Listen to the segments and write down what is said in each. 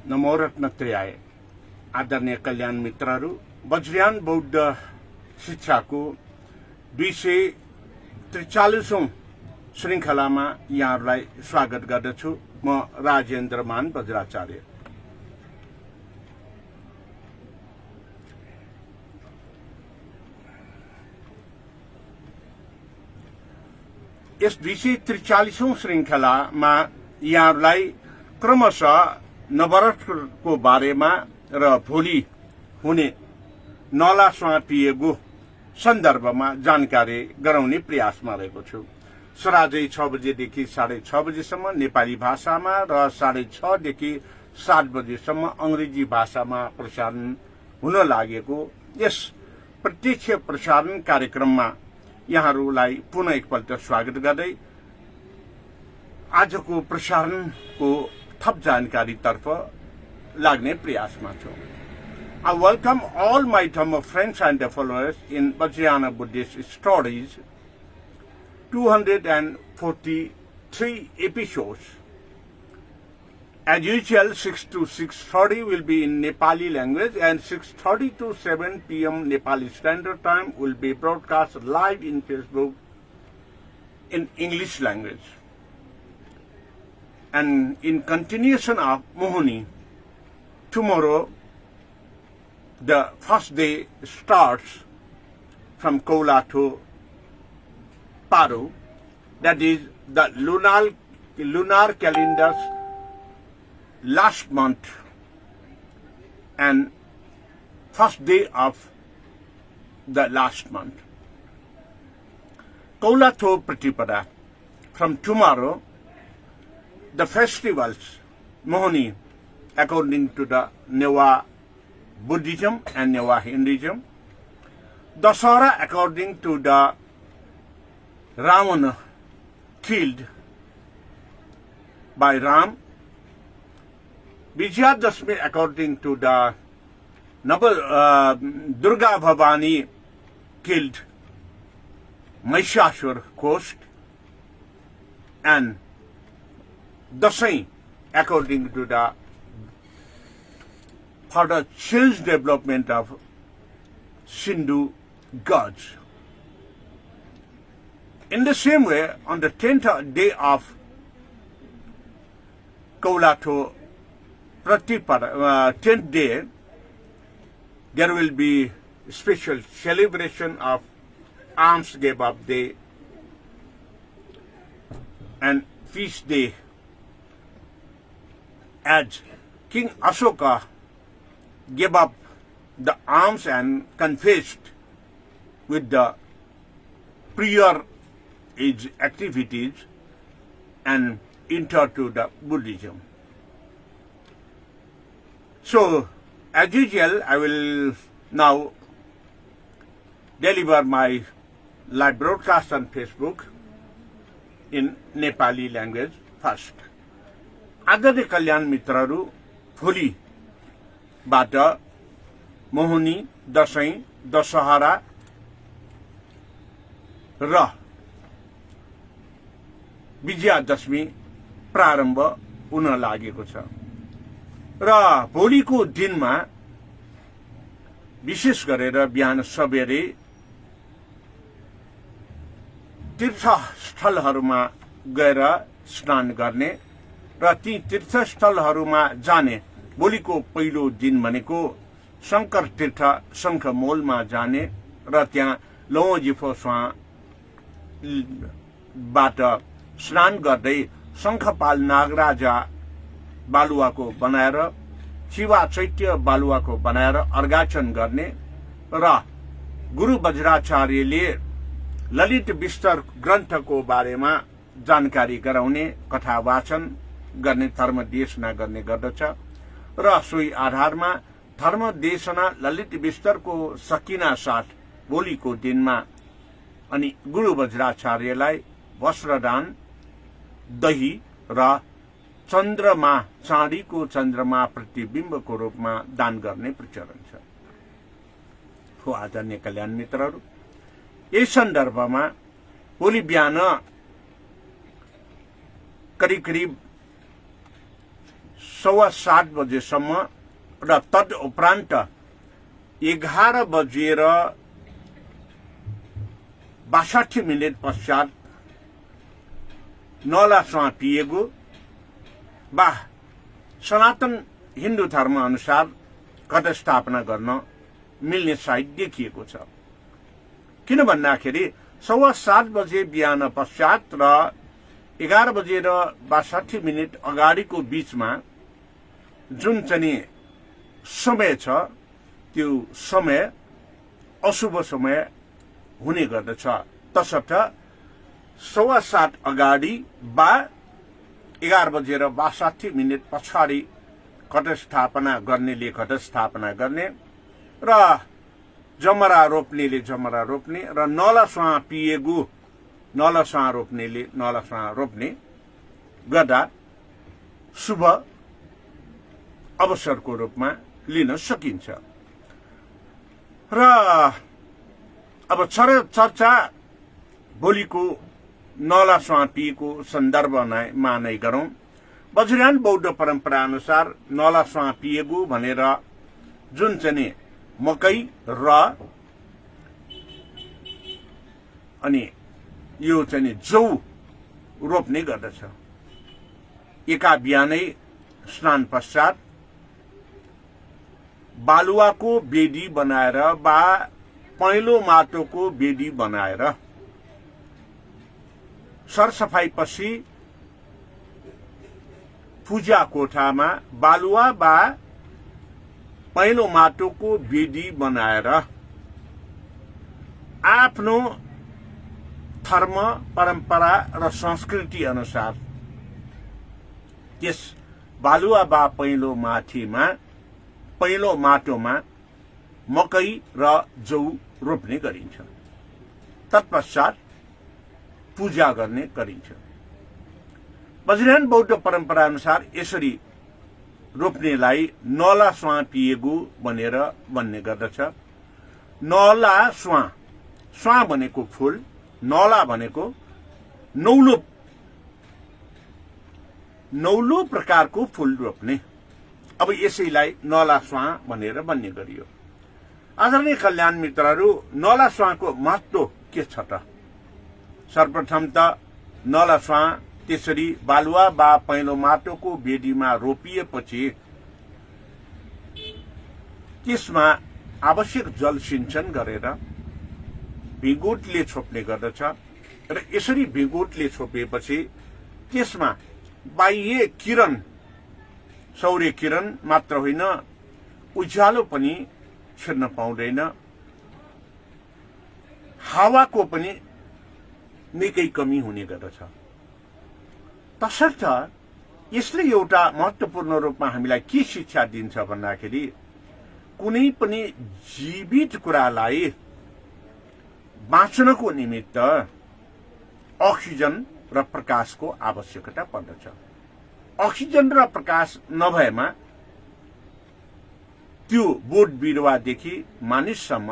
नमो रत्नत्रयाय। आदरणीय कल्याण मित्रहरू, वज्रयान बौद्ध शिक्षाको 243औं श्रृंखलामा यहाँहरूलाई स्वागत गर्दछु। म राजेन्द्रमान वज्राचार्य। यस 243औं श्रृंखलामा यहाँहरूलाई क्रमशः नववर्षको बारेमा र भोलि हुने नला पिएको सन्दर्भमा जानकारी गराउने प्रयासमा रहेको छु। सराजै 6 बजेदेखि 6:30 बजेसम्म नेपाली भाषामा र 6:30 देखि 7 बजेसम्म अंग्रेजी भाषामा प्रसारण हुन लागेको यस प्रत्यक्ष प्रसारण कार्यक्रममा यहाँहरूलाई पुनः एकपल्ट स्वागत गर्दै आजको प्रसारणको थप जानकारीतर्फ लाग्ने प्रयासमा छु। I welcome all my Dhamma friends and followers in Vajrayana Buddhist Stories 243 episodes. As usual, 6 to 6:30 will be in Nepali language, and 6:30 to 7 p.m. Nepali Standard Time will be broadcast live in Facebook in English language. And in continuation of Mohini, tomorrow the first day starts from Kola to Paru. That is the lunar calendar's last month and first day of the last month. Kola to Pratipada. From tomorrow, the festivals, Mohini, according to the Newa Buddhism and Newa Hinduism, Dasara according to the Ravana killed by Ram, Vijayadashmi according to the Durga Bhavani killed Mahishasur ghost, and Dasai according to the further change development of Sindhu gods. In the same way, on the 10th day of Kola to Pratipada, 10th day, there will be special celebration of Alms Gave Up Day and feast day, as King Ashoka gave up the arms and confessed with the prior age activities and entered to the Buddhism. So, as usual, I will now deliver my live broadcast on Facebook in Nepali language first. आदरणीय कल्याण मित्रहरू, भोलिबाट मोहनी, दशैं, दशहरा र विजयादशमी प्रारम्भ हुन लागेको छ र भोलिको दिनमा विशेष गरेर बिहान सबेरै तीर्थस्थलहरूमा गएर स्नान गर्ने र ती तीर्थस्थलहरूमा जाने भोलिको पहिलो दिन भनेको शंकर तीर्थ शंखमूलमा जाने र त्यहाँ लौजिफोस्वाबाट स्नान गर्दै शंखपाल नागराजा बालुवाको बनाएर शिवा चैत्य बालुवाको बनाएर अर्घाचन गर्ने र गुरु वज्राचार्यले ललित विस्तर ग्रन्थको बारेमा जानकारी गराउने, कथा वाचन गर्ने, धर्म देशना गर्ने गर्दछ र सोही आधारमा धर्म देशना ललित विस्तरको सकिना साथ भोलिको दिनमा अनि गुरु वज्राचार्यलाई वस्त्रदान, दही र चन्द्रमा, चाँदीको चन्द्रमा प्रतिबिम्बको रूपमा दान गर्ने प्रचलन छ। हो आदरणीय कल्याण मित्रहरू, यस सन्दर्भमा भोलि बिहान करीब 7:15 बजेसम्म र तद उपरान्त 11 बजेर 62 मिनट पश्चात नलास्वा पिएको वा सनातन हिन्दू धर्म अनुसार घटस्थापना गर्न मिल्ने साइत देखिएको छ। किन भन्दाखेरि 7:15 बजे बिहान पश्चात र 11 बजेर 62 मिनट अगाडिको बीचमा जुन चाहिँ समय छ त्यो समय अशुभ समय हुने गर्दछ। तसर्थ 7:15 अगाडि वा 11 बजेर 62 मिनट पछाडि घटस्थापना गर्नेले घटस्थापना गर्ने र जमरा रोप्नेले जमरा रोप्ने र नलास्वा पिएको नलास्वा रोप्नेले नलास्वा रोप्ने गर्दा शुभ अवसरको रूपमा लिन सकिन्छ। र अब चर्चा भोलिको नलास्वा पिएको सन्दर्भमा नै गरौं। वज्रयान बौद्ध परम्परा अनुसार नलास्वा पिएको भनेर जुन चाहिँ मकै र अनि यो चाहिँ जौ रोप्ने गर्दछ। एका बिहानै स्नान पश्चात बालुवाको बेदी बनाएर वा पहेँलो माटोको बेदी बनाएर सरसफाई पछि पूजा कोठामा बालुवा वा पहेँलो माटोको बेदी बनाएर आफ्नो धर्म परम्परा र संस्कृति अनुसार त्यस बालुवा वा पहेँलो माटोमा मकै र जौ रोप्ने गरिन्छ। तत्पश्चात पूजा गर्ने गरिन्छ। वज्रयान बौद्ध परम्परा अनुसार यसरी रोप्नेलाई नलास्वा पिएको भनेर भन्ने गर्दछ। नलास्वा, स्वा भनेको फूल, नला भनेको नौलो प्रकारको फूल रोप्ने। अब यसैलाई नलास्वा भनेर भन्ने गरियो। आदरणीय कल्याण मित्रहरू, नलास्वाको महत्व के छ त? सर्वप्रथम त नलास्वा त्यसरी बालुवा वा पहेँलो माटोको बेदीमा रोपिएपछि त्यसमा आवश्यक जल सिंचन गरेर भिगोटले छोप्ने गर्दछ र यसरी भिगोटले छोपेपछि त्यसमा बाह्य किरण, सौर्य किरण मात्र होइन उज्यालो पनि छिर्न पाउँदैन, हावाको पनि निकै कमी हुने गर्दछ। तसर्थ यसले एउटा महत्वपूर्ण रूपमा हामीलाई के शिक्षा दिन्छ भन्दाखेरि कुनै पनि जीवित कुरालाई बाँच्नको निमित्त अक्सिजन र प्रकाशको आवश्यकता पर्दछ। अक्सिजन र प्रकाश नभएमा त्यो बोट बिरुवादेखि मानिससम्म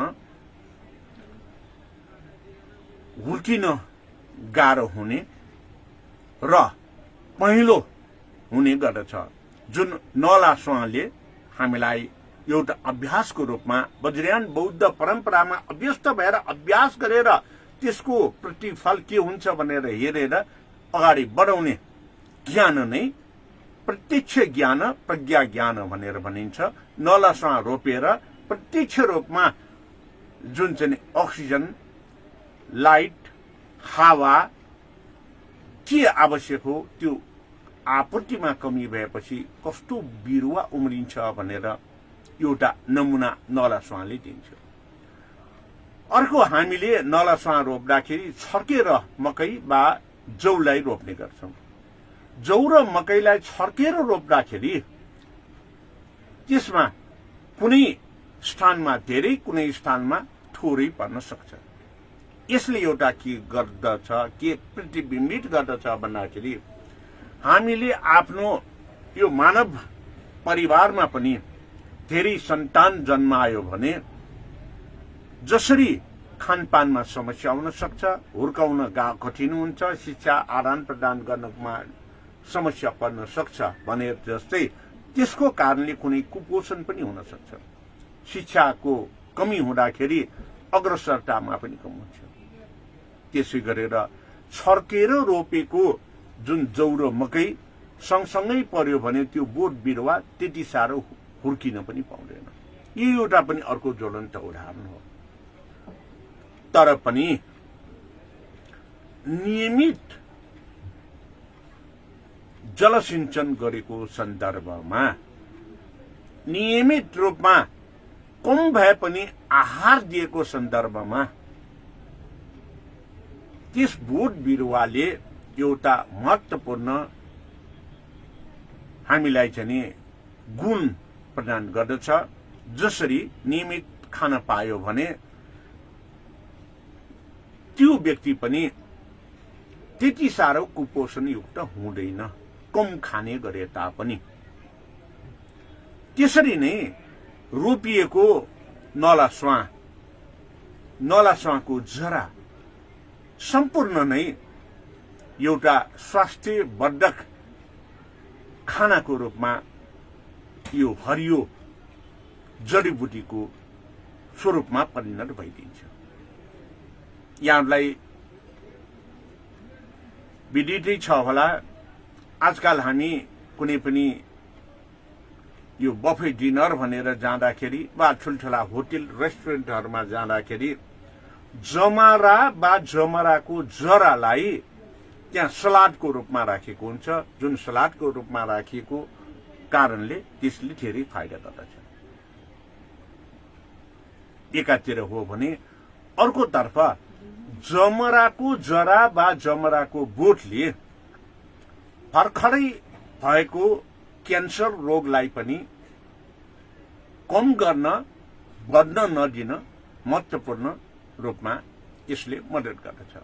हुर्किन गाह्रो हुने र पहेँलो हुने गर्दछ। जुन नलास्वाले हामीलाई एउटा अभ्यासको रूपमा वज्रयान बौद्ध परम्परामा अभ्यस्त भएर अभ्यास गरेर त्यसको प्रतिफल के हुन्छ भनेर हेरेर अगाडि बढाउने ज्ञान नै प्रत्यक्ष ज्ञान, प्रज्ञा ज्ञान भनेर भनिन्छ। नलास्वा रोपेर प्रत्यक्ष रूपमा जुन चाहिँ अक्सिजन, लाइट, हावा के आवश्यक हो त्यो आपूर्तिमा कमी भएपछि कस्तो बिरुवा उम्रिन्छ भनेर एउटा नमुना नलास्वाले दिन्छ। अर्को, हामीले नलास्वा रोप्दाखेरि छर्केर मकै वा जौलाई रोप्ने गर्छौं। जौ र मकैलाई छर्केर रोप्दाखेरि त्यसमा कुनै स्थानमा धेरै, कुनै स्थानमा थोरै पर्न सक्छ। यसले एउटा के गर्दछ, के प्रतिबिम्बित गर्दछ भन्दाखेरि हामीले आफ्नो यो मानव परिवारमा पनि धेरै सन्तान जन्मायो भने जसरी खानपानमा समस्या हुन सक्छ, हुर्काउन कठिन हुन्छ, शिक्षा आदान प्रदान गर्नमा समस्या पर्न सक्छ भने जस्तै त्यसको कारणले कुनै कुपोषण पनि हुन सक्छ। शिक्षाको कमी हुँदाखेरि अग्रसरतामा पनि कम हुन्छ। त्यसै गरेर छर्केर रोपेको जुन जौ र मकै सँगसँगै पर्यो भने त्यो बोट बिरुवा त्यति साह्रो हुर्किन पनि पाउँदैन। यो एउटा पनि अर्को ज्वलन्त उदाहरण हो। तर पनि नियमित जलसिंचन गरेको सन्दर्भमा, नियमित रूपमा कम भए पनि आहार दिएको सन्दर्भमा त्यस बोट बिरुवाले एउटा महत्त्वपूर्ण हामीलाई चाहिँ गुण प्रदान गर्दछ। जसरी नियमित खान पायो भने त्यो व्यक्ति पनि त्यति साह्रो कुपोषणयुक्त हुँदैन, कम खाने गरे तापनि। त्यसरी नै रोपिएको नलास्वाको जरा सम्पूर्ण नै एउटा स्वास्थ्यवर्धक खानाको रूपमा यो हरियो जडीबुटीको स्वरूपमा परिणत भइदिन्छ। यहाँलाई विदितै छ होला, आजकल हामी कुनै पनि यो बफे डिनर भनेर जाँदाखेरि वा ठुल्ठुला होटल रेस्टुरेन्टहरूमा जाँदाखेरि जमरा वा जमराको जरालाई त्यहाँ सलादको रूपमा राखेको हुन्छ। जुन सलादको रूपमा राखिएको कारणले त्यसले धेरै फाइदा गर्दछ। एकातिर हो भने अर्कोतर्फ जमराको जरा वा जमराको बोटले भर्खरै भएको क्यान्सर रोगलाई पनि कम गर्न, बढ्न नदिन महत्त्वपूर्ण रूपमा यसले मद्दत गर्दछ।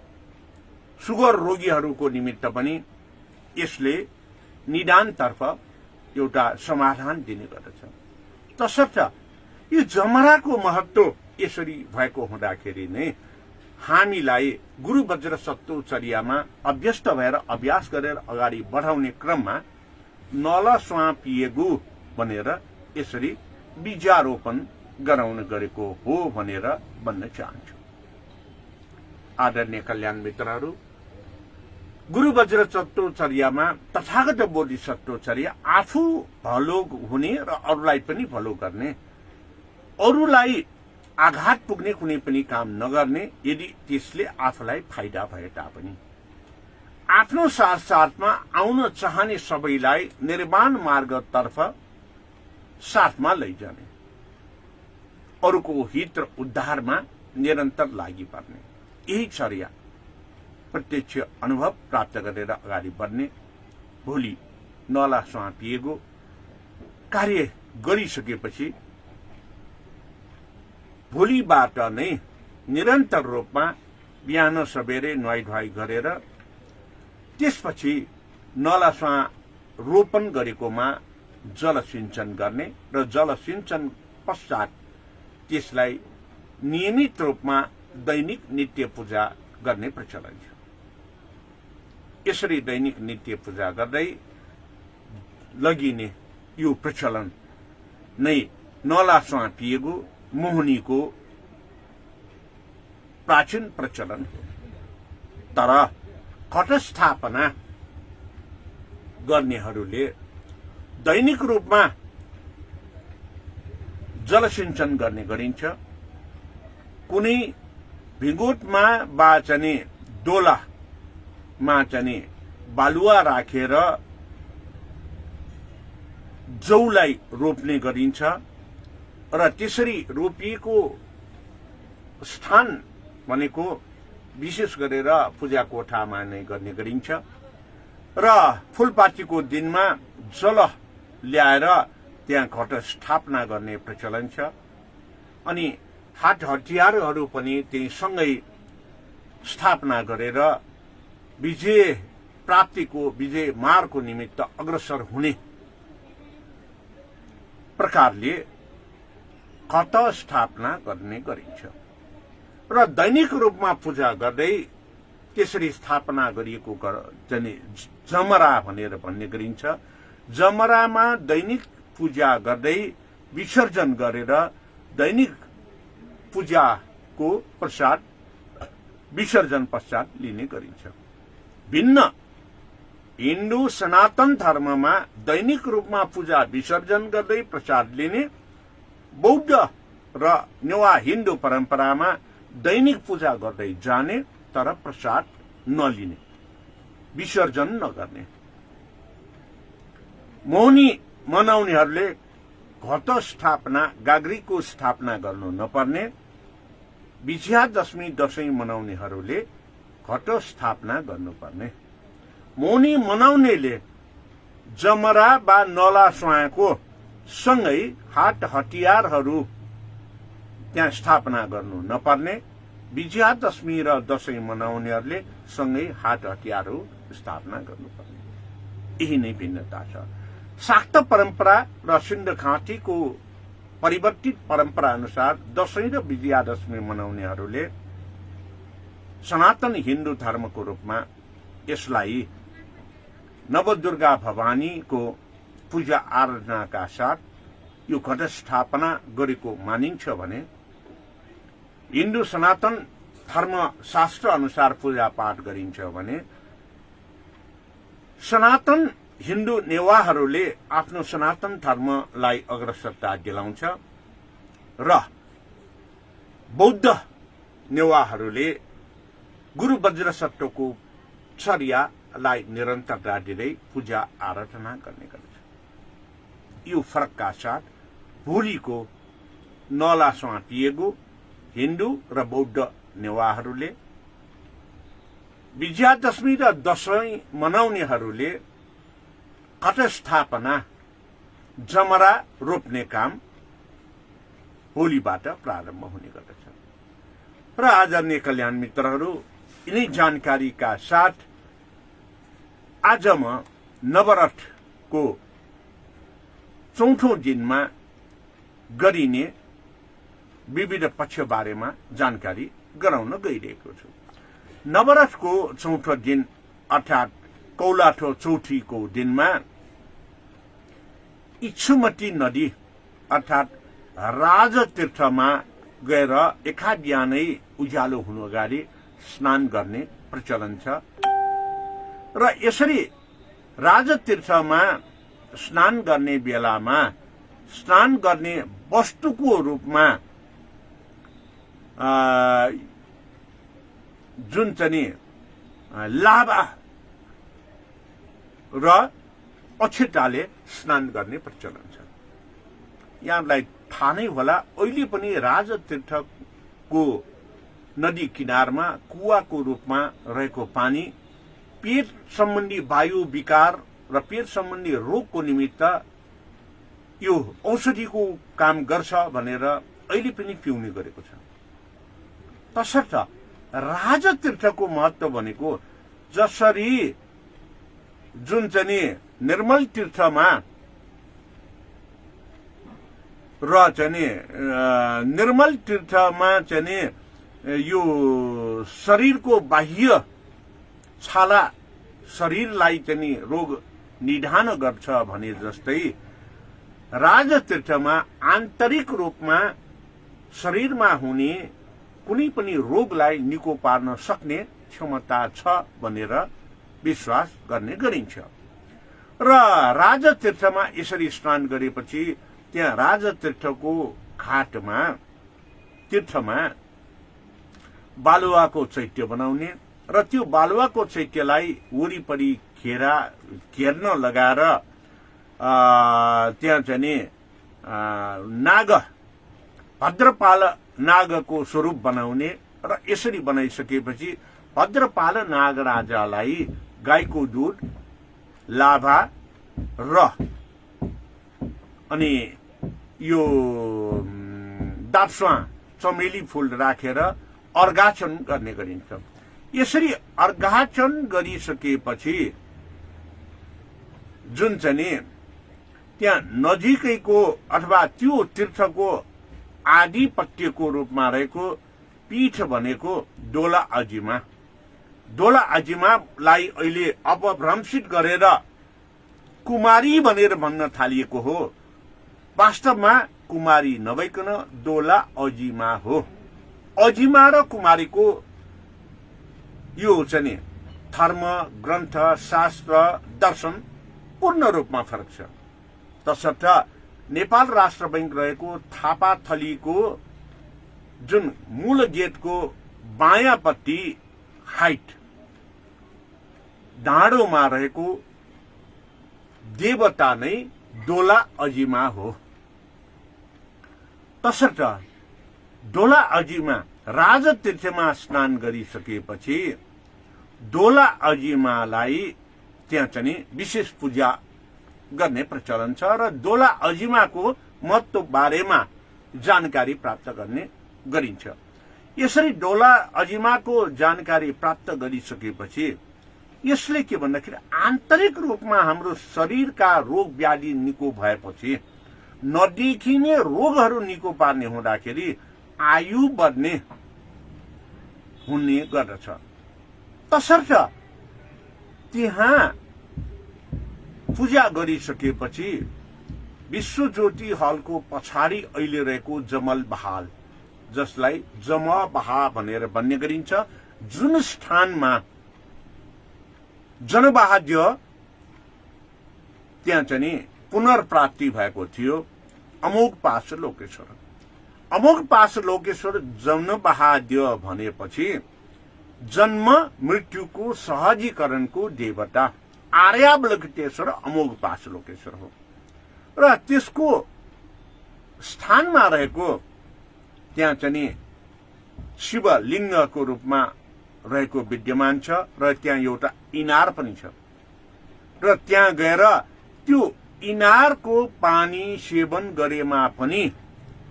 सुगर रोगीहरूको निमित्त पनि यसले निदानतर्फ एउटा समाधान दिने गर्दछ। तसर्थ यो जमराको महत्त्व यसरी भएको हुँदाखेरि नै हामीलाई गुरु वज्र सत्तोचर्यामा अभ्यस्त भएर अभ्यास गरेर अगाडि बढाउने क्रममा नलस्वा पिएगु भनेर यसरी बीजारोपण गराउन गरेको हो भनेर भन्न चाहन्छु। आदरणीय कल्याण मित्रहरू, गुरु वज्र सत्तोचर्यामा तथागत बोधिसत्वचर्या आफू भलो हुने र अरूलाई पनि भलो गर्ने, अरूलाई आघात पुग्ने कुनै पनि काम नगर्ने, यदि त्यसले आफूलाई फाइदा भए तापनि आफ्नो साथसाथमा आउन चाहने सबैलाई निर्वाण मार्गतर्फ साथमा लैजाने, अरूको हित र उद्धारमा निरन्तर लागि पर्ने, यही चर्या प्रत्यक्ष अनुभव प्राप्त गरेर अगाडि बढ्ने, भोलि नलास्वा पिएको कार्य गरिसकेपछि भोलिबाट नै निरन्तर रूपमा बिहान सबेरै नुहाई गरेर त्यसपछि नलास्वा रोपण गरेकोमा जलसिंचन गर्ने र जलसिंचन पश्चात त्यसलाई नियमित रूपमा दैनिक नित्य पूजा गर्ने प्रचलन छ। यसरी दैनिक नित्य पूजा गर्दै लगिने यो प्रचलन नै नलास्वा पिएको मोहनीको प्राचीन प्रचलन हो। तर घटस्थापना गर्नेहरूले दैनिक रूपमा जलसिंचन गर्ने गरिन्छ। कुनै भिगोटमा वा चाहिँ डोलामा चाहिँ बालुवा राखेर जौलाई रोप्ने गरिन्छ र त्यसरी रोपिएको स्थान भनेको विशेष गरेर पूजा कोठामा नै गर्ने गरिन्छ र फूलपातीको दिनमा जल ल्याएर त्यहाँ घट स्थापना गर्ने प्रचलन छ। अनि हात हतियारहरू पनि त्यही सँगै स्थापना गरेर विजय प्राप्तिको, विजय मार्गको निमित्त अग्रसर हुने प्रकारले घट स्थापना गर्ने गरिन्छ र दैनिक रूपमा पूजा गर्दै त्यसरी स्थापना गरिएको जमरा भनेर भन्ने गरिन्छ। जमरामा दैनिक पूजा गर्दै विसर्जन गरेर दैनिक पूजाको प्रसाद विसर्जन पश्चात लिने गरिन्छ। भिन्न हिन्दू सनातन धर्ममा दैनिक रूपमा पूजा विसर्जन गर्दै प्रसाद लिने, बौद्ध र नेवा हिन्दू परम्परामा दैनिक पूजा गर्दै जाने तर प्रसाद नलिने, विसर्जन नगर्ने। मौनी मनाउनेहरूले घट स्थापना गाग्रीको स्थापना गर्नु नपर्ने, विजयादशमी दशैं मनाउनेहरूले घट स्थापना गर्नुपर्ने। मौनी मनाउनेले जमरा वा नला स्वायाको सँगै हाट हतियारहरू त्यहाँ स्थापना गर्नु नपर्ने, विजयादशमी र दशैं मनाउनेहरूले सँगै हाट हतियारहरू स्थापना गर्नुपर्ने। यही नै भिन्नता छ। शाक्त परम्परा र सिन्ध घाँटीको परिवर्तित परम्परा अनुसार दशैं र विजयादशमी मनाउनेहरूले सनातन हिन्दू धर्मको रूपमा यसलाई नवदुर्गा भवानीको पूजा आराधनाका साथ यो घट स्थापना गरेको मानिन्छ भने हिन्दू सनातन धर्म शास्त्र अनुसार पूजा पाठ गरिन्छ भने सनातन हिन्दू नेवाहरूले आफ्नो सनातन धर्मलाई अग्रसरता दिलाउँछ र बौद्ध नेवाहरूले गुरु वज्रसत्वको चर्यालाई निरन्तरता दिँदै पूजा आराधना गर्ने गर्छ। यो फरकका साथ भोलिको नला स्वाटिएको हिन्दू र बौद्ध नेवाहरूले, विजयादशमी र दशैं मनाउनेहरूले घट स्थापना जमरा रोप्ने काम होलीबाट प्रारम्भ हुने गर्दछ। र आदरणीय कल्याण मित्रहरू, यिनै जानकारीका साथ आज म नवरथको चौथो दिनमा गरिने विविध पक्ष बारेमा जानकारी गराउन गइरहेको छु। नवरथको चौथो दिन अर्थात कौलाठो चौथीको दिनमा इच्छुमती नदी अर्थात राजतीर्थमा गएर एका बिहानै उज्यालो हुनु अगाडि स्नान गर्ने प्रचलन छ र यसरी राजतीर्थमा स्नान गर्ने बेलामा स्नान गर्ने वस्तुको रूपमा जुन चाहिँ लाभा र अक्षताले स्नान गर्ने प्रचलन छ। यहाँलाई थाहा नै होला, अहिले पनि राजतीर्थको नदी किनारमा कुवाको रूपमा रहेको पानी पेट सम्बन्धी वायु विकार र पेट सम्बन्धी रोगको निमित्त यो औषधिको काम गर्छ भनेर अहिले पनि पिउने गरेको छ। तसर्थ राजतीर्थको महत्व भनेको जसरी जुन चाहिँ निर्मल तीर्थमा र चाहिँ निर्मल तीर्थमा चाहिँ यो शरीरको बाह्य छाला शरीरलाई चाहिँ रोग निदान गर्छ भने जस्तै राजतीर्थमा आन्तरिक रूपमा शरीरमा हुने कुनै पनि रोगलाई निको पार्न सक्ने क्षमता छ भनेर विश्वास गर्ने गरिन्छ। र राजतीर्थमा यसरी स्नान गरेपछि त्यहाँ राजतीर्थको घाटमा तीर्थमा बालुवाको चैत्य बनाउने र त्यो बालुवाको चैत्यलाई वरिपरि घेर्न लगाएर त्यहाँ चाहिँ नाग भद्रपाल नागको स्वरूप बनाउने र यसरी बनाइसकेपछि भद्रपाल नागराजालाई गाईको दुध लाभा र अनि यो दाप्स्वा चमेली फूल राखेर अर्घाचन गर्ने गरिन्छ। यसरी अर्घाचन गरिसकेपछि जुन चाहिँ त्यहाँ नजिकैको अथवा त्यो तीर्थको आधिपत्यको रूपमा रहेको पीठ भनेको डोला अजिमा, डोला अजिमालाई अहिले अपभ्रंशित गरेर कुमारी भनेर भन्न थालिएको हो। वास्तवमा कुमारी नभइकन दोला अजिमा हो। अजिमा र कुमारीको यो चाहिँ नि धर्म, ग्रन्थ, शास्त्र, दर्शन पूर्ण रूपमा फरक छ। तसर्थ नेपाल राष्ट्र बैंक रहेको थापाथलीको जुन मूल गेटको बायाँपट्टि हाइट डाँडोमा रहेको देवता नै दोला अजिमा हो। तसर्थ दोला अजिमा राजतीर्थमा स्नान गरिसकेपछि दोला अजिमालाई त्यहाँ चाहिँ विशेष पूजा गर्ने प्रचलन छ र दोला अजिमाको महत्व बारेमा जानकारी प्राप्त गर्ने गरिन्छ। यसरी दोला अजिमाको जानकारी प्राप्त गरिसकेपछि यसले के भन्दाखेरि आन्तरिक रूपमा हाम्रो शरीरका रोग व्याधि निको भएपछि नदेखिने रोगहरू निको पार्ने हुँदाखेरि आयु बढ्ने हुने गर्दछ। तसर्थ त्यहाँ पूजा गरिसकेपछि विश्व ज्योति हलको पछाडि अहिले रहेको जमल बहाल, जसलाई जमबहा भनेर भन्ने गरिन्छ, जुन स्थानमा जनवाद्य त्यहाँ चाहिँ पुनर्प्राप्ति भएको थियो, अमोघ पास लोकेश्वर। अमोघ पास लोकेश्वर जनवाद्य भनेपछि जन्म मृत्युको सहजीकरणको देवता आर्यावलकेश्वर अमोघ पास लोकेश्वर हो र त्यसको स्थानमा रहेको त्यहाँ चाहिँ शिवलिङ्गको रूपमा रहेको विद्यमान छ र त्यहाँ एउटा इनार पनि छ र त्यहाँ गएर त्यो इनारको पानी सेवन गरेमा पनि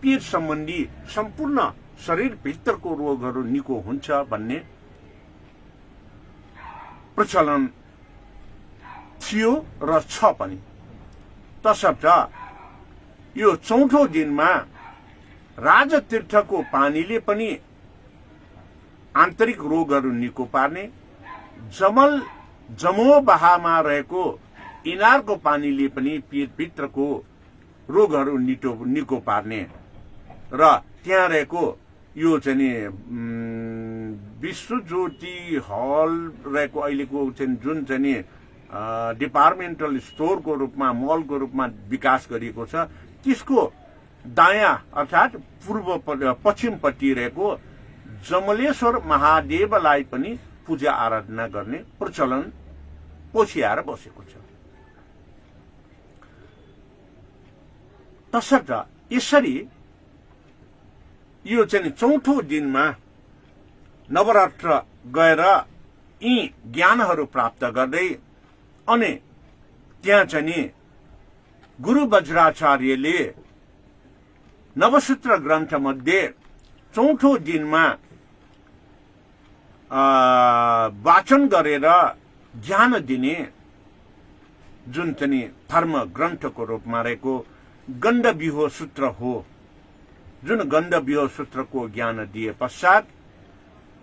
पेट सम्बन्धी सम्पूर्ण शरीर भित्रको रोगहरू निको हुन्छ भन्ने प्रचलन थियो र छ पनि। तसर्थ यो चौथो दिनमा राजतीर्थको पानीले पनि आन्तरिक रोगहरू निको पार्ने, जमोबहामा रहेको इनारको पानीले पनि पेटभित्रको रोगहरू निको पार्ने र त्यहाँ रहेको यो चाहिँ विश्व ज्योति हल रहेको अहिलेको चाहिँ जुन चाहिँ डिपार्टमेन्टल स्टोरको रूपमा मलको रूपमा विकास गरिएको छ, त्यसको दायाँ अर्थात् पश्चिमपट्टि रहेको जमलेश्वर महादेवलाई पनि पूजा आराधना गर्ने प्रचलन पोखिएर बसेको छ। तसर्थ यसरी यो चाहिँ चौथो दिनमा नवरात्र गएर यी ज्ञानहरू प्राप्त गर्दै अनि त्यहाँ चाहिँ गुरु वज्राचार्यले नवसूत्र ग्रन्थ मध्ये चौथो दिनमा वाचन गरेर ज्ञान दिने जुन चाहिँ धर्म ग्रन्थको रूपमा रहेको गण्डव्यूह सूत्र हो, जुन गण्डव्यूह सूत्रको ज्ञान दिए पश्चात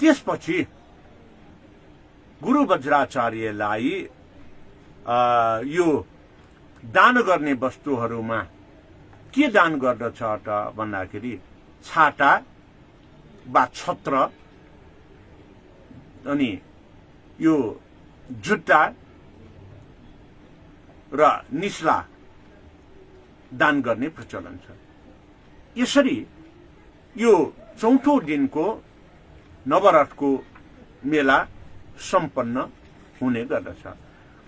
त्यसपछि गुरु वज्राचार्यलाई यो दान गर्ने वस्तुहरूमा के दान गर्दछ त भन्दाखेरि छाता वा छत्र अनि यो जुत्ता र निस्ला दान गर्ने प्रचलन छ। यसरी यो चौथो दिनको नवरात्रको मेला सम्पन्न हुने गर्दछ।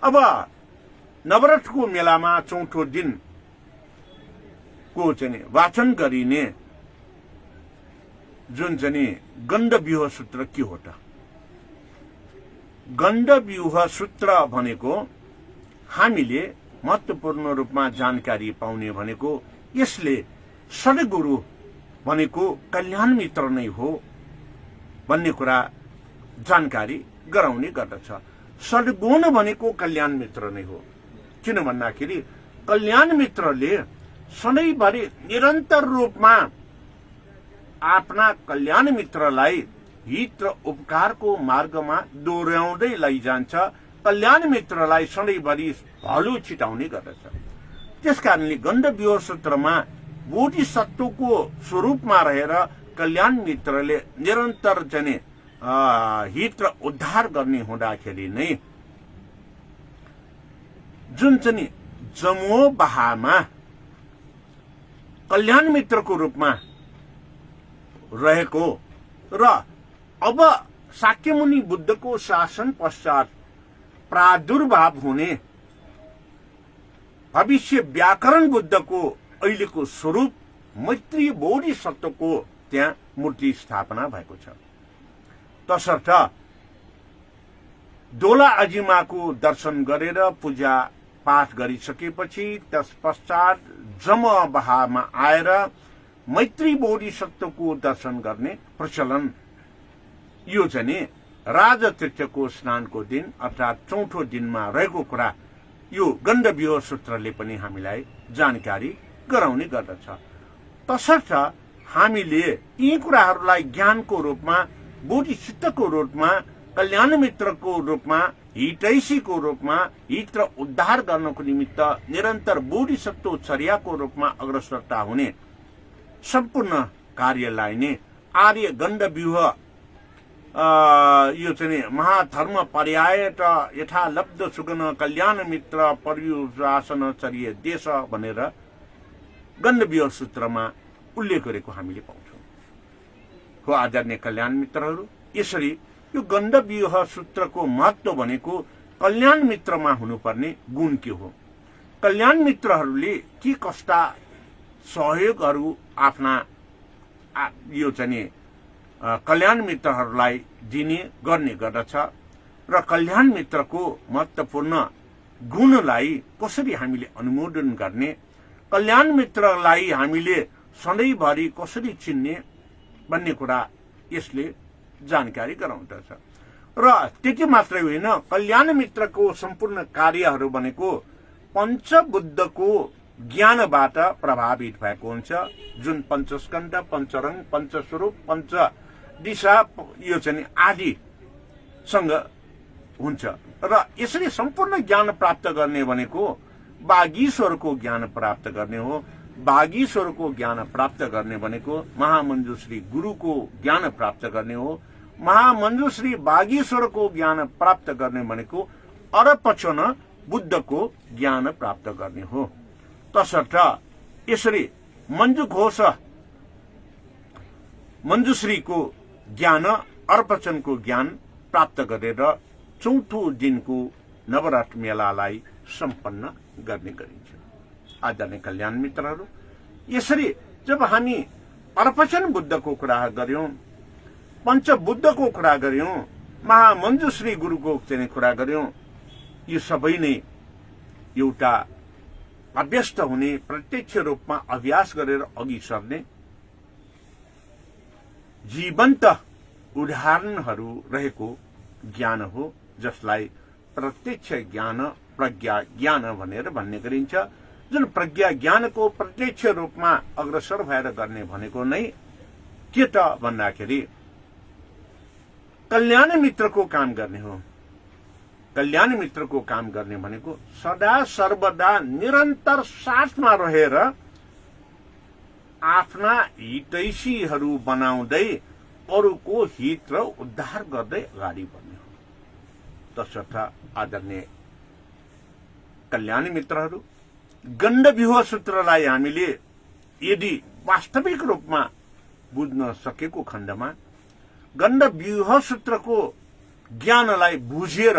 अब नवरात्रको मेलामा चौथो दिन को चाहिँ वाचन गरिने जुन चाहिँ गण्डव्यूह सूत्र के हो त? गण्डव्यूह सूत्र भनेको हामीले महत्वपूर्ण रूपमा जानकारी पाउने भनेको यसले सद्गुरु भनेको कल्याण मित्र नै हो भन्ने कुरा जानकारी गराउने गर्दछ। सद्गुण भनेको कल्याण मित्र नै हो, किन भन्दाखेरि कल्याण मित्रले सधैँभरि निरन्तर रूपमा आफ्ना कल्याण मित्रलाई हित र उपकारको मार्गमा दोहोर्याउँदै लैजान्छ। कल्याण मित्रलाई सधैँभरि भलो छिटाउने गर्दछ। त्यसकारणले गण्डव्यूह सूत्रमा बोधिसत्वको स्वरूपमा रहेर कल्याण मित्रले निरन्तर चाहिँ हित र उद्धार गर्ने हुँदाखेरि नै जुन चाहिँ जमो बहामा कल्याण मित्रको रूपमा रहेको र अब शाक्यमुनि बुद्धको शासन पश्चात प्रादुर्भाव हुने भविष्य व्याकरण बुद्धको अहिलेको स्वरूप मैत्री बोधिसत्वको त्यहाँ मूर्ति स्थापना भएको छ। तसर्थ दोला अजिमाको दर्शन गरेर पूजा पाठ गरिसकेपछि त्यस पश्चात जमबहामा आएर मैत्री बोधिसत्वको दर्शन गर्ने प्रचलन यो चाहिँ राजतीर्थको स्नानको दिन अर्थात् चौथो दिनमा रहेको कुरा यो गण्डव्यूह सूत्रले पनि हामीलाई जानकारी गराउने गर्दछ। तसर्थ हामीले यी कुराहरूलाई ज्ञानको रूपमा बोधिचित्तको रूपमा कल्याण मित्रको रूपमा हितैषीको रूपमा हित र उद्धार गर्नको निमित्त निरन्तर बोधिसत्व चर्याको रूपमा अग्रसरता हुने सम्पूर्ण कार्यलाई नै आर्य गण्डव्यूह यो चाहिँ महाधर्म पर्याय यथालब्ध सुगन कल्याण मित्र पर्युशासनचर्य देश भनेर गण्डव्यूह सूत्रमा उल्लेख गरेको हामीले पाउँछौँ। हो आदरणीय कल्याण मित्रहरू, यसरी यो गण्डव्यूह सूत्रको महत्व भनेको कल्याण मित्रमा हुनुपर्ने गुण के हो, कल्याण मित्रहरूले के कस्ता सहयोगहरू आफ्ना यो चाहिँ कल्याण मित्रहरूलाई दिने गर्ने गर्दछ र कल्याण मित्रको महत्वपूर्ण गुणलाई कसरी हामीले अनुमोदन गर्ने, कल्याण मित्रलाई हामीले सधैँभरि कसरी चिन्ने भन्ने कुरा यसले जानकारी गराउँदछ। र त्यति मात्रै होइन, कल्याण मित्रको सम्पूर्ण कार्यहरू भनेको पञ्चबुद्धको ज्ञानबाट प्रभावित भएको हुन्छ, जुन पञ्चस्कन्ध, पञ्चरङ, पञ्चस्वरूप, पञ्च दिशा यो चाहिँ आदिसँग हुन्छ। र यसरी सम्पूर्ण ज्ञान प्राप्त गर्ने भनेको बागीश्वरको ज्ञान प्राप्त गर्ने हो। बागीश्वरको ज्ञान प्राप्त गर्ने भनेको महामञ्जुश्री गुरुको ज्ञान प्राप्त गर्ने हो। महामञ्जुश्री बागीश्वरको ज्ञान प्राप्त गर्ने भनेको अरपचन बुद्धको ज्ञान प्राप्त गर्ने हो। तसर्थ यसरी मञ्जुघोष मञ्जुश्रीको ज्ञान अर्पचनको ज्ञान प्राप्त गरेर चौथो दिनको नवरात्र मेलालाई सम्पन्न गर्ने गरिन्छ। आदरणीय कल्याण मित्रहरू, यसरी जब हामी अर्पचन बुद्धको कुरा गर्यौं, पञ्चबुद्धको कुरा गर्यौं, महामञ्जुश्री गुरुको चाहिँ कुरा गर्यौं, यो सबै नै एउटा अभ्यस्त हुने, प्रत्यक्ष रूपमा अभ्यास गरेर अघि सर्ने जीवन्त उदाहरणहरू रहेको ज्ञान हो, जसलाई प्रत्यक्ष ज्ञान, प्रज्ञा ज्ञान भनेर भन्ने गरिन्छ। जुन प्रज्ञा ज्ञानको प्रत्यक्ष रूपमा अग्रसर भएर गर्ने भनेको नै के त भन्दाखेरि कल्याण मित्रको काम गर्ने हो। कल्याण मित्रको काम गर्ने भनेको सदा सर्वदा निरन्तर साथमा रहेर आफ्ना हितैषीहरू बनाउँदै अरूको हित र उद्धार गर्दै अगाडि बढ्ने हो। तसर्थ आदरणीय कल्याण मित्रहरू, गण्डव्यूह सूत्रलाई हामीले यदि वास्तविक रूपमा बुझ्न सकेको खण्डमा, गण्डव्यूह सूत्रको ज्ञानलाई बुझेर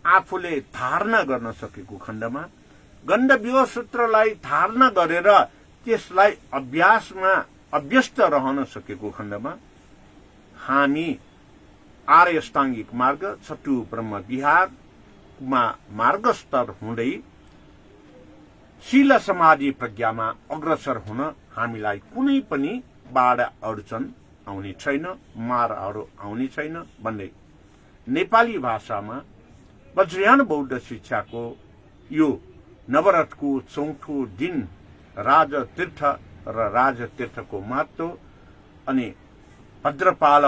आफूले धारणा गर्न सकेको खण्डमा, गण्डव्यूह सूत्रलाई धारणा गरेर त्यसलाई अभ्यासमा अभ्यस्त रहन सकेको खण्डमा हामी आर्य अष्टाङ्गिक मार्ग, छठौं ब्रह्म विहारमा मार्गस्तर हुँदै शील समाधि प्रज्ञामा अग्रसर हुन हामीलाई कुनै पनि बाधा अडचन आउने छैन, मारहरू आउने छैन भन्दै नेपाली भाषामा वज्रयान बौद्ध शिक्षाको यो नवरात्रको चौथो दिन राजतीर्थ र राजतीर्थको महत्व अनि भद्रपाल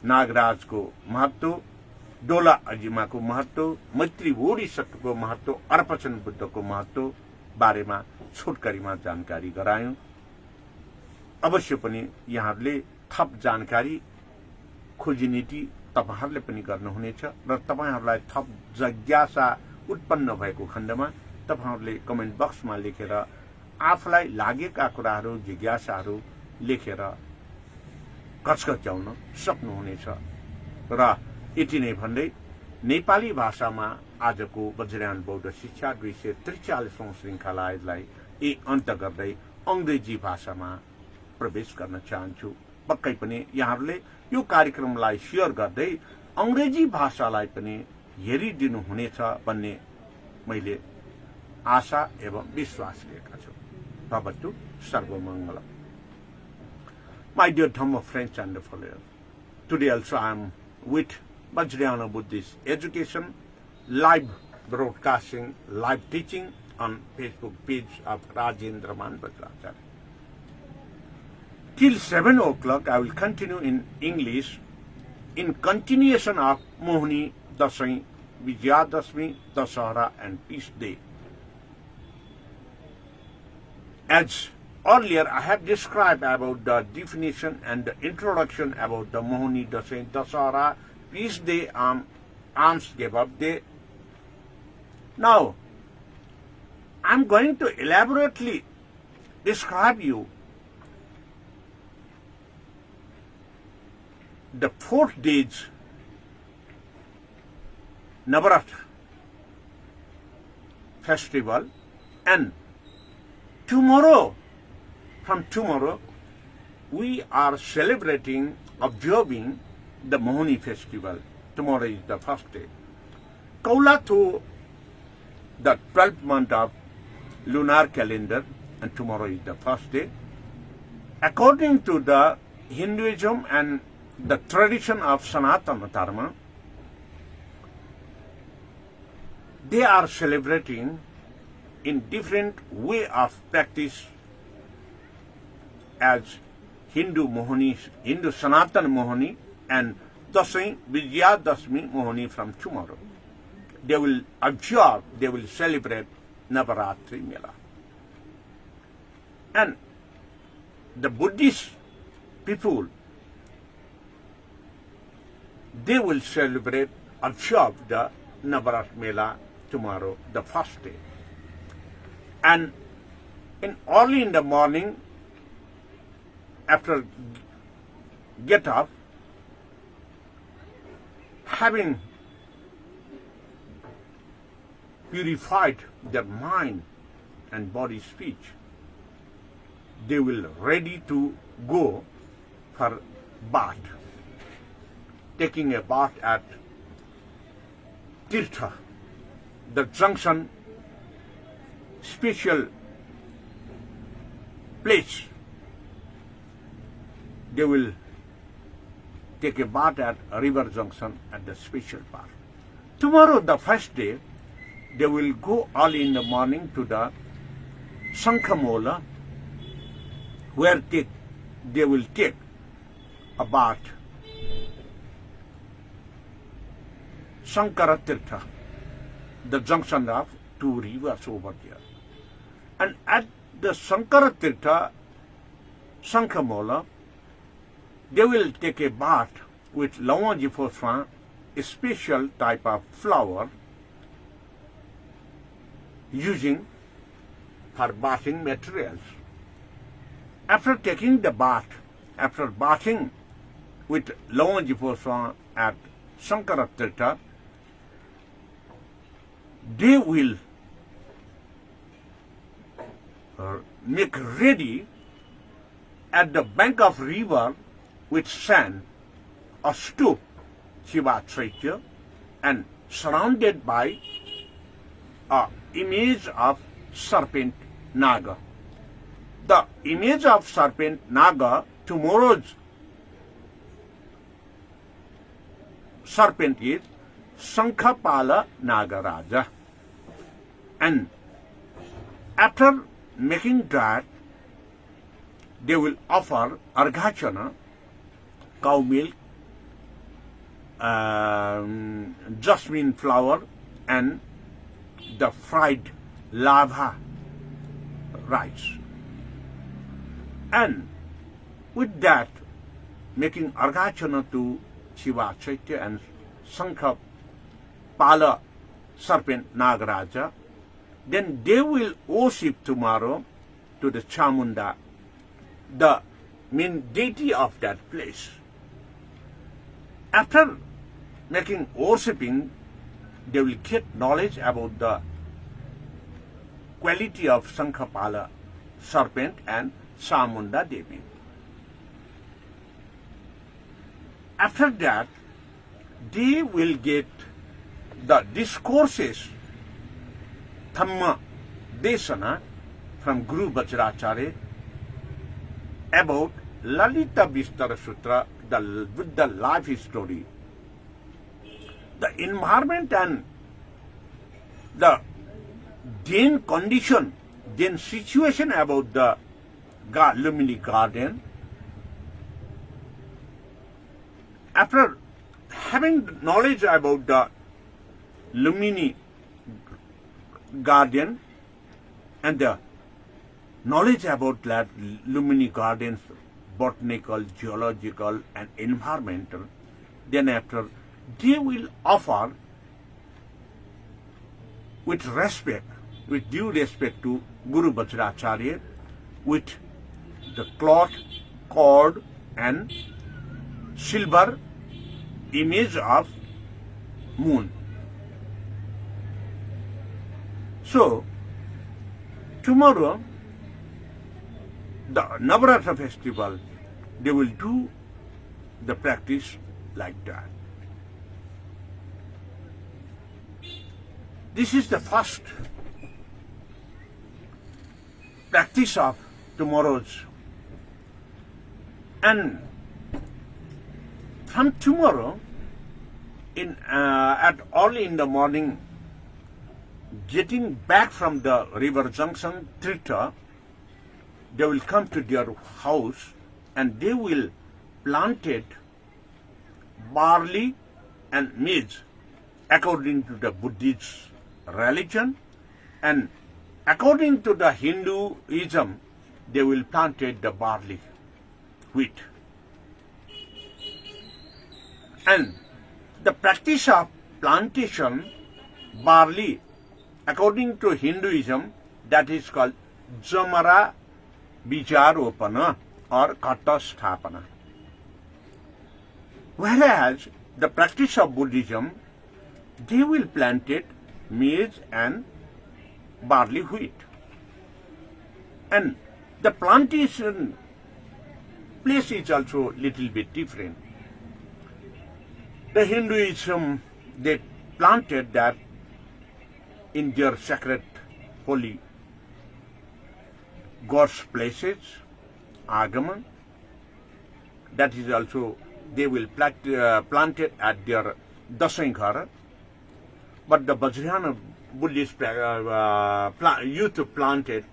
नागराजको महत्व, डोला अजिमाको महत्व, मैत्री बोधिसत्वको महत्व, अर्पचन बुद्धको महत्व बारेमा छोटकरीमा जानकारी गरायौं। अवश्य पनि यहाँहरूले थप जानकारी खोजी नीति तपाईहरुले पनि गर्नुहुनेछ र तपाईहरुलाई थप जिज्ञासा उत्पन्न भएको खण्डमा तपाईहरुले कमेन्ट बक्समा लेखेर आफूलाई लागेका कुराहरू जिज्ञासाहरू लेखेर कचकच्याउन सक्नुहुनेछ। र यति नै भन्दै नेपाली भाषामा आजको वज्रयान बौद्ध शिक्षा 243औं श्रृंखलालाई अन्त गर्दै अंग्रेजी भाषामा प्रवेश गर्न चाहन्छु। पक्कै पनि यहाँहरूले यो कार्यक्रमलाई शेयर गर्दै अंग्रेजी भाषालाई पनि हेरिदिनु हुनेछ भन्ने मैले आशा एवं विश्वास लिएका छु। भवतु सर्वमंगलम। My dear Dhamma friends and followers, today also I am with Vajrayana Buddhist Education, live broadcasting, live teaching on Facebook page of Rajendra Man Vajracharya. Till 7 o'clock, I will continue in English in continuation of Mohini, Dasai, Vijayadashmi, Dasahara and Peace Day. As earlier, I have described about the definition and the introduction about the Mohini, Dasai, Dasahara, Peace Day, Arms Give Up Day. Now, I am going to elaborately describe you the 4 days Navaratri festival, and from tomorrow we are celebrating, observing the Mohini festival. Tomorrow is the first day. Kaula to the 12th month of lunar calendar, and tomorrow is the first day. According to the Hinduism and the tradition of Sanatana Dharma, they are celebrating in different way of practice as Hindu Mohini, Hindu Sanatana Mohini and Dasai Vijayadashmi Mohini from tomorrow. They will observe, they will celebrate Navaratri Mela. And the Buddhist people, they will celebrate, observe the Navaratri Mela tomorrow, the first day. And early in the morning, after get up, having purified their mind and body speech, they will ready to go for bath, taking a bath at Tirtha, the junction special place. They will take a bath at a river junction at the special bath. Tomorrow, the first day, they will go early in the morning to the Sankhamola, where they will take a bath. Sankaratirtha, the junction of 2 rivers over there. And at the Sankaratirtha, Sankhamola, they will take a bath with Lawanjifoswan, a special type of flower using for bathing materials. After taking the bath, after bathing with Lawanjifoswan at Sankaratirtha, they will make ready at the bank of river with sand, a stoop, Shiva Chaitya, and surrounded by an image of serpent Naga. The image of serpent Naga, tomorrow's serpent is Sankhapala Nagaraja. And after making that, they will offer Arghachana, cow milk, jasmine flower, and the fried lava rice. And with that, making Argachana to Shiva Chaitya and Sankha Pala serpent Nagaraja, then they will worship tomorrow to the Chamunda, the main deity of that place. After making worshipping, they will get knowledge about the quality of Sankhapala serpent and Chamunda Devi. After that, they will get the discourses, Dhamma Desana, from Guru Vajracharya about Lalita Vistara Sutra, with the life story, the environment and the then condition, then situation about the Lumini garden. After having knowledge about the Lumini garden and the knowledge about that Lumini gardens, botanical, geological and environmental, then after they will offer with respect, with due respect to Guru Vajracharya, with the cloth, cord and silver image of moon. So, tomorrow, the Navaratra festival, they will do the practice like that. This is the first practice of tomorrow's. And from tomorrow, at early in the morning, getting back from the river junction, Trita, they will come to their house and they will plant it barley and maize according to the Buddhist religion, and according to the Hinduism, they will plant it the barley, wheat. And the practice of plantation barley, according to Hinduism, that is called Jamara Bijaropana or Katasthapana. Whereas the practice of Buddhism, they will plant it maize and barley wheat. And the plantation place is also little bit different. The Hinduism, they planted that in their sacred, holy God's places, Agama. That is also, they will plant it at their Dasanghara. But the Vajrayana Buddhist youth planted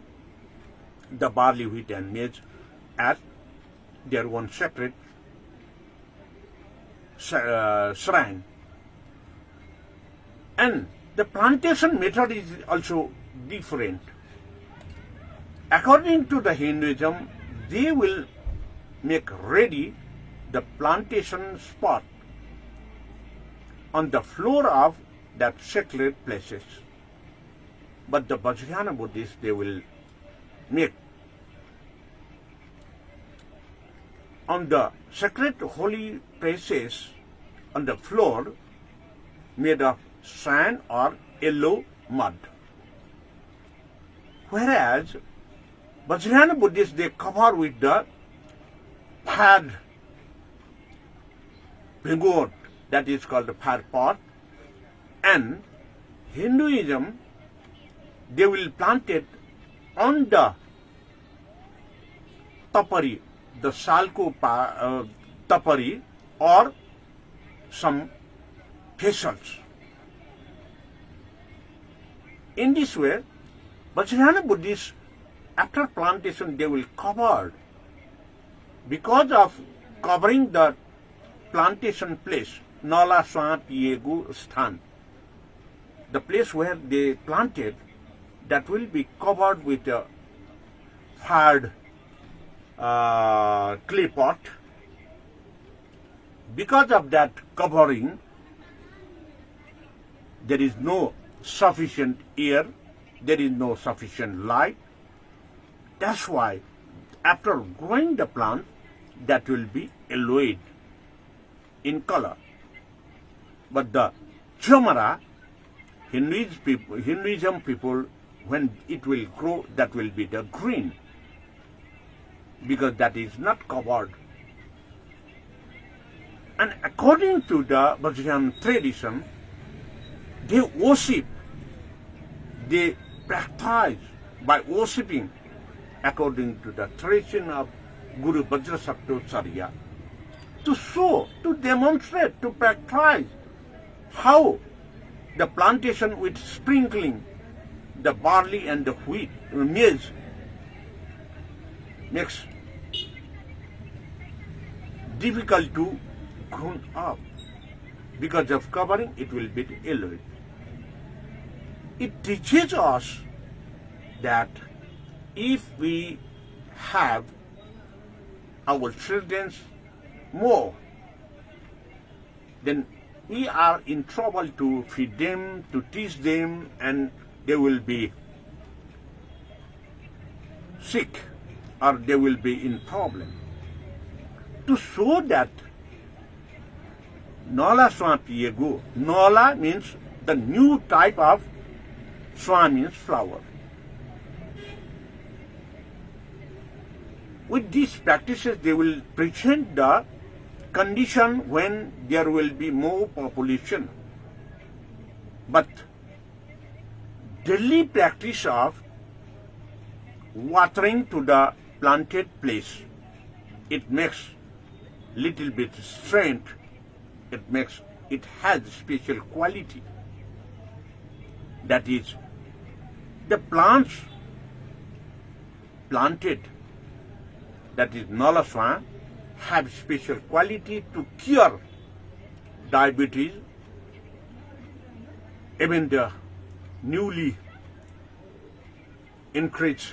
the barley, wheat and maize at their own separate shrine. And the plantation method is also different. According to the Hinduism, they will make ready the plantation spot on the floor of that sacred places. But the Vajrayana Buddhists, they will make on the sacred holy places on the floor made of sand or yellow mud. Whereas Vajrayana Buddhists, they cover with the pad pingot, that is called the pad pot, and Hinduism, they will plant it on the tapari, the salko tapari or some vessels. In this way, Vajrayana Buddhists, after plantation, they will cover. Because of covering the plantation place, Nala Swat Yegu Sthan, the place where they planted, that will be covered with fired clay pot. Because of that covering, there is no sufficient air, there is no sufficient light. That's why after growing the plant, that will be yellowish in color. But the chamara, Hinduism people, when it will grow, that will be the green, because that is not covered. And according to the Bajrayana tradition, they worship, they practice by worshipping according to the tradition of Guru Vajrasaptacharya, to show, to demonstrate, to practice how the plantation with sprinkling the barley and the wheat, maize, makes difficult to grow up. Because of covering, it will be yellow. It teaches us that if we have our children more, then we are in trouble to feed them, to teach them, and they will be sick or they will be in problem. To show that Nala Swa Piyego, Nala means the new type of Swa means flower. With these practices, they will present the condition when there will be more population. But daily practice of watering to the planted place, it makes little bit strength, it has special quality. That is, the plants planted, that is Nala Swa, have special quality to cure diabetes, even the newly increased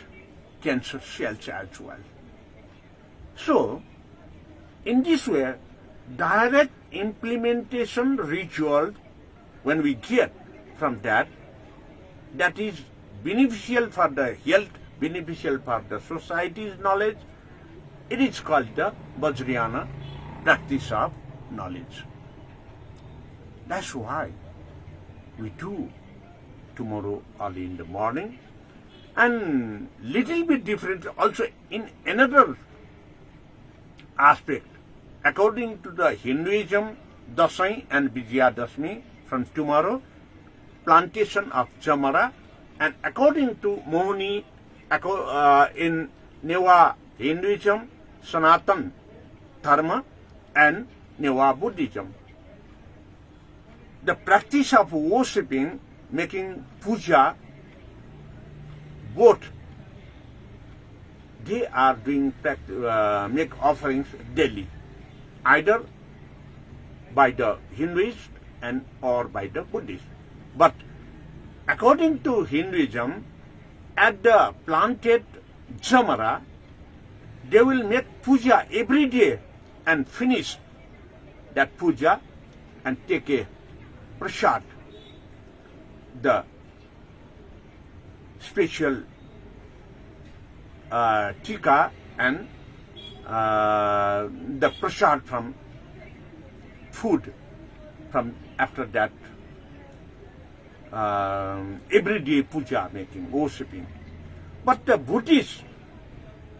cancer cells as well. So, in this way, direct implementation ritual, when we get from that, that is beneficial for the health, beneficial for the society's knowledge. It is called the Vajrayana practice of knowledge. That's why we do tomorrow early in the morning. And little bit different also in another aspect. According to the Hinduism, Dasai and Vijayadashmi from tomorrow, plantation of chamara, and according to Mohini, in Newa Hinduism, Sanatan Dharma, and Newa Buddhism, the practice of worshipping, making puja, both they are doing make offerings daily, either by the Hinduist and or by the Buddhist. But according to Hinduism, at the planted chamara, they will make puja every day and finish that puja and take a prasad, the special tika and the prasad from food from after that everyday puja making, worshipping. But the Buddhists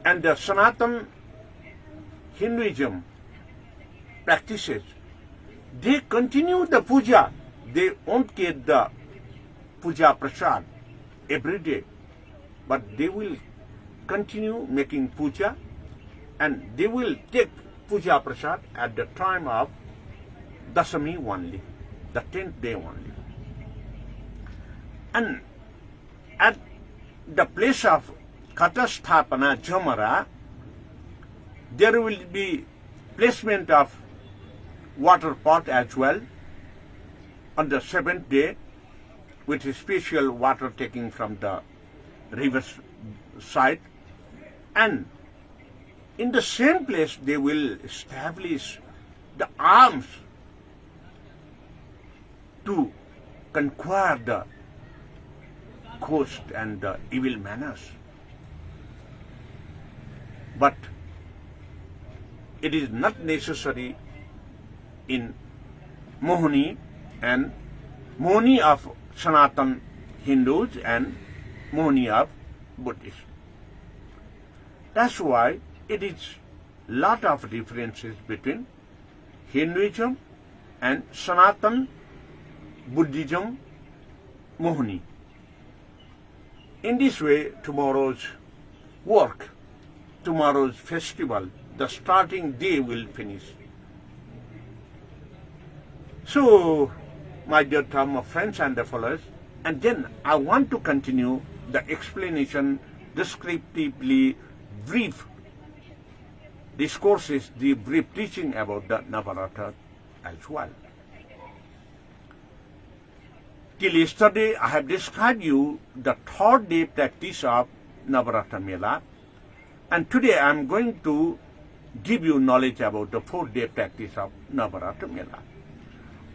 and the Sanatan Hinduism practices, they continue the puja. They won't get the puja prasad every day, but they will continue making puja and they will take puja prasad at the time of Dasami only, the 10th day only. And at the place of Katasthapana Chamara, there will be placement of water pot as well on the 7th day, with special water taking from the river side And in the same place they will establish the arms to conquer the coast and the evil manners. But it is not necessary in Mohini and Mohini of Sanatan Hindus and Mohini of Buddhists. That's why it is lot of differences between Hinduism and Sanatan Buddhism Mohini. In this way, tomorrow's work, tomorrow's festival, the starting day will finish. So, my dear Dharma friends and the followers, and then I want to continue the explanation descriptively brief discourses, the brief teaching about the Navaratri as well. Till yesterday, I have described you the third day practice of Navaratri Mela, and today I am going to give you knowledge about the fourth day practice of Navaratri Mela.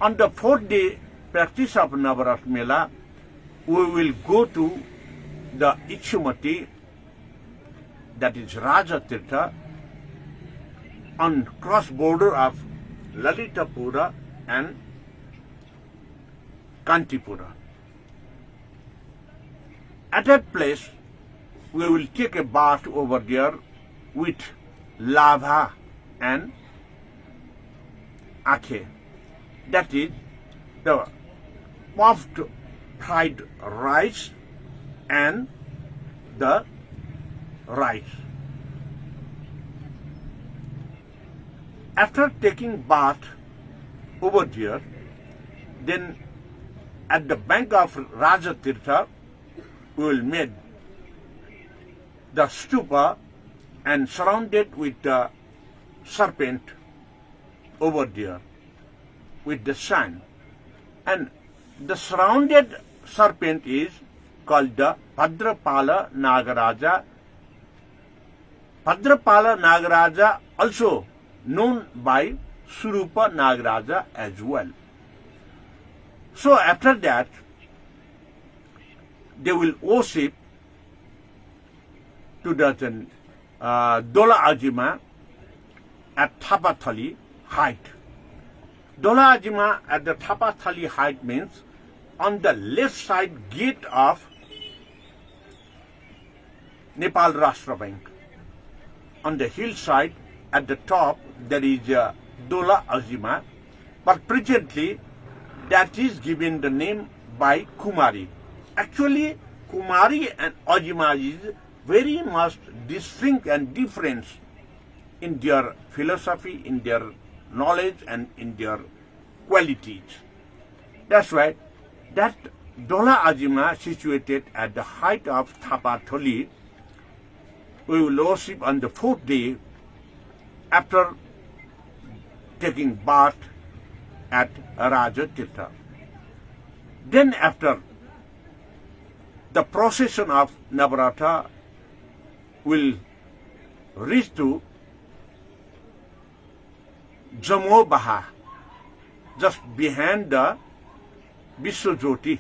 On the fourth day practice of Navaratri Mela, we will go to the Ichumati, that is Raja Tirtha, on cross border of Lalitapura and Kantipura. At that place, we will take a bath over there with lava and akhe. That is the puffed fried rice and the rice. After taking bath over there, then at the bank of Raja Tirtha, we will make the stupa and surrounded with the serpent over there with the sun. And the surrounded serpent is called the Bhadrapala Nagaraja. Bhadrapala Nagaraja, also known by Surupa Nagaraja as well. So after that, they will worship to the Dola Ajima at Thapathali height. Dola Ajima at the Thapathali height means on the left side gate of Nepal Rashtra Bank. On the hillside at the top there is Dola Ajima, but presently that is given the name by Kumari. Actually, Kumari and Ajima is very much distinct and different in their philosophy, in their knowledge and in their qualities. That's why that Dola Ajima situated at the height of Thapathali, we will worship on the fourth day after taking bath at Raja Tirtha. Then after the procession of Navaratri will reach to Jamo Baha, just behind the Vishwajyoti.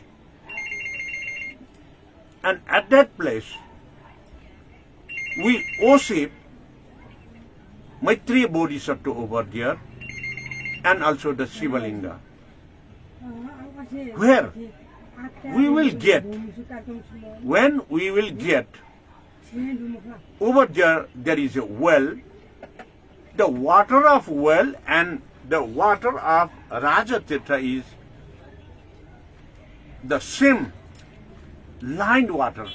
And at that place, we worship Maitreya Bodhisattva over there and also the Shivalinga. Where we will get, when we will get, over there is a well, the water of well and the water of Raja Tirtha is the same lined water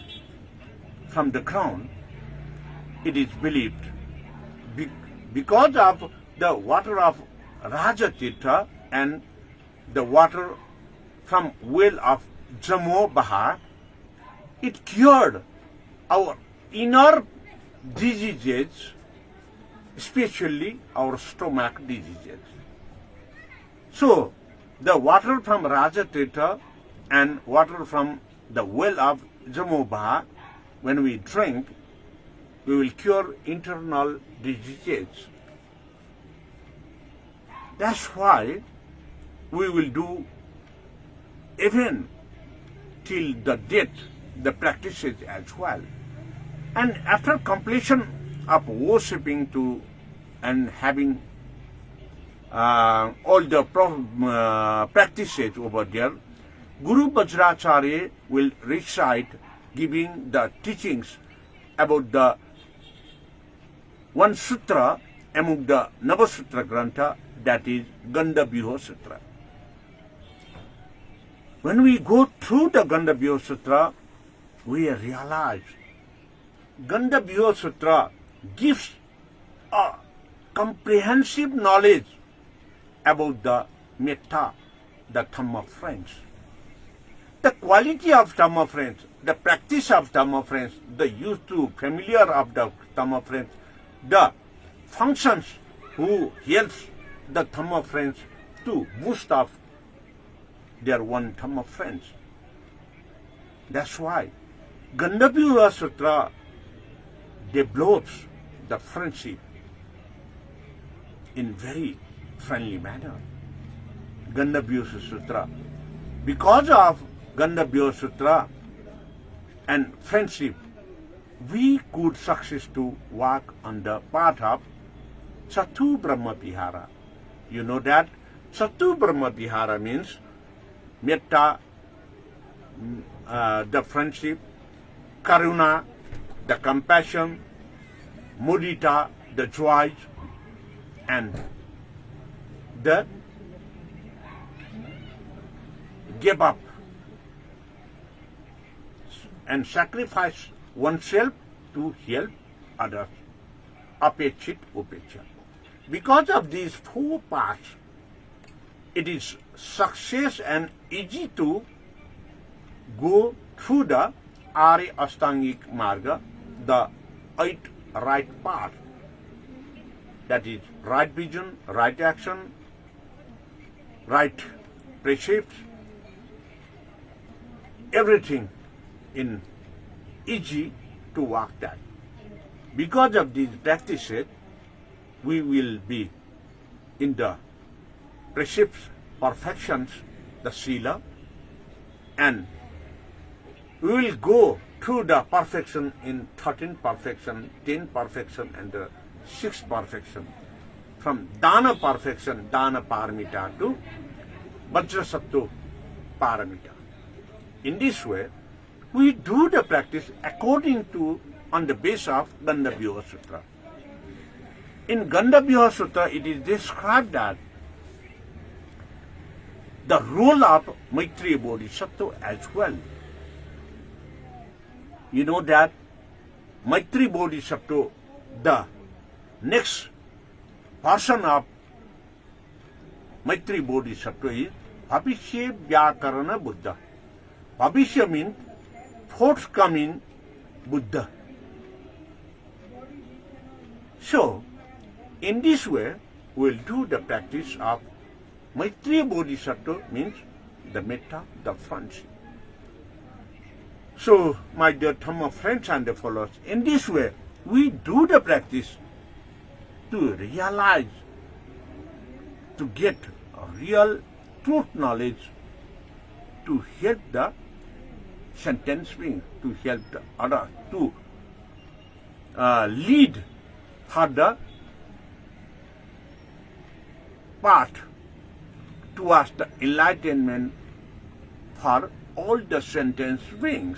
from the ground. It is believed because of the water of Raja Tirtha and the water from well of Jamo Baha, it cured our inner diseases, especially our stomach diseases. So, the water from Raja Tirtha and water from the well of Jamo Baha, when we drink, we will cure internal diseases. That's why we will do even till the death the practices as well. And after completion of worshipping to and having all the practices over there, Guru Vajracharya will recite, giving the teachings about the one sutra among the Navasutra Grantha, that is Gandhabhyuha Sutra. When we go through the Gandhabhyuha Sutra, we realize Gandhabhyuha Sutra gives a comprehensive knowledge about the metta, the Dhamma friends. The quality of Dhamma friends, the practice of Dhamma friends, the use to familiar of the Dhamma friends, the functions who helps the Dhamma friends to boost up their one Dhamma friends. That's why Gandhabhyuha Sutra develops the friendship in very friendly manner. Gandhabhyuha Sutra. Because of Gandhabhyuha Sutra and friendship, we could success to walk on the path of Chatu Brahma Vihara. You know that Chatu Brahma Vihara means metta, the friendship, karuna, the compassion, mudita, the joy, and the give up and sacrifice oneself to help others. Apechit upecha. Because of these four parts, it is success and easy to go through the Arya Ashtangik Marga, the 8 right path. That is right vision, right action, right precepts, everything in easy to walk that. Because of these practices, we will be in the precepts, perfections, the sila, and we will go through the perfection in 13 perfection, 10 perfection, and the 6th perfection. From Dana perfection, Dana Paramita, to Vajrasattva Paramita. In this way, we do the practice according to, on the basis of Gandhabhyuha Sutra. In Gandhabhyuha Sutra, it is described that the role of Maitreya Bodhisattva as well. You know that Maitreya Bodhisattva, the next person of Maitreya Bodhisattva is Bhavishya Vyakarana Buddha. Bhavishya means forthcoming Buddha. So, in this way, we will do the practice of Maitreya Bodhisattva, means the metta, the friendship. So, my dear Dhamma friends and the followers, in this way, we do the practice to realize, to get a real truth knowledge, to help the sentence being, to help the other, to lead for the path towards the enlightenment for all the sentence beings.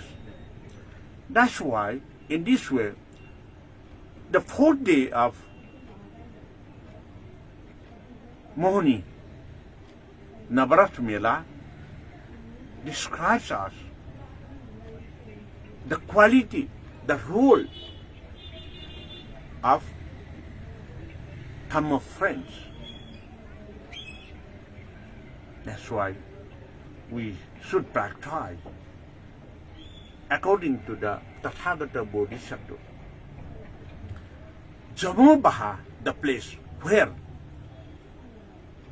That's why, in this way, the 4th day of Mohini Navarat Mela describes us the quality, the role of Dhamma friends. That's why we should practice according to the Tathagata Bodhisattva. Jamabaha, the place where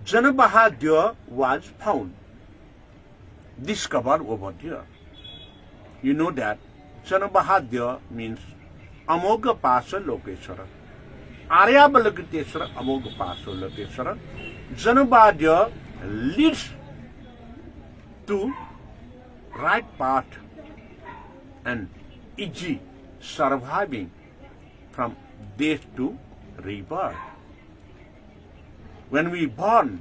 Janabahadya was found, discovered over there. You know that Janabahadya means Amoga Pasa Lokeshwara. Aryabalakiteshwara Amoga Pasa Lokeshwara. Janabadya leads to right path and easy surviving from death to rebirth. When we born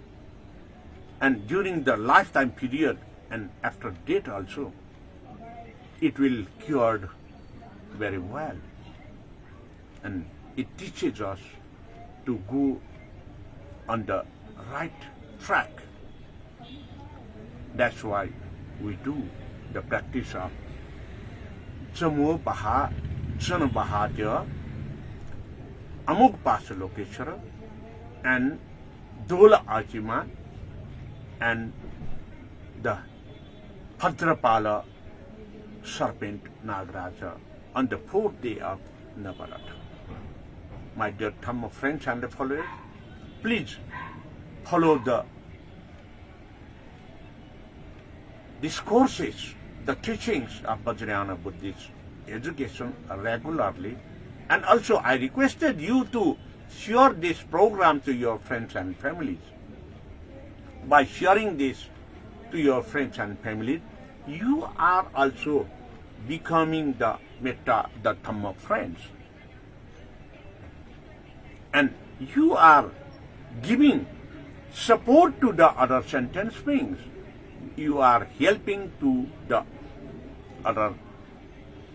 and during the lifetime period and after death also, it will cured very well. And it teaches us to go on the right track. That's why we do the practice of Jamo Baha, Jana Bahadya, Amuk Pasalokeshwara, and Dola Ajima, and the Bhadrapala serpent Nagaraja on the 4th day of Navaratri. My dear Dhamma friends and followers, please follow the discourses, the teachings of Vajrayana Buddhist education regularly. And also I requested you to share this program to your friends and families. By sharing this to your friends and families, you are also becoming the Metta, the Dhamma friends. And you are giving support to the other sentient beings. You are helping to the other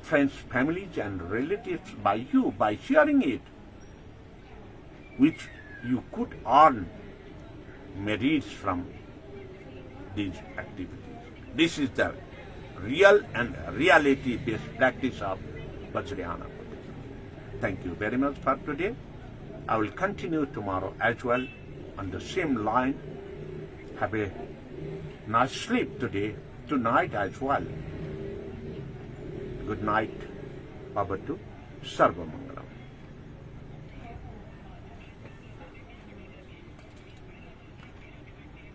friends, families and relatives by sharing it, which you could earn merits from these activities. This is the real and reality-based practice of Vajrayana Buddhism. Thank you very much for today. I will continue tomorrow as well on the same line. Have a nice sleep tonight as well. Good night. Bhavatu Sarvamangala.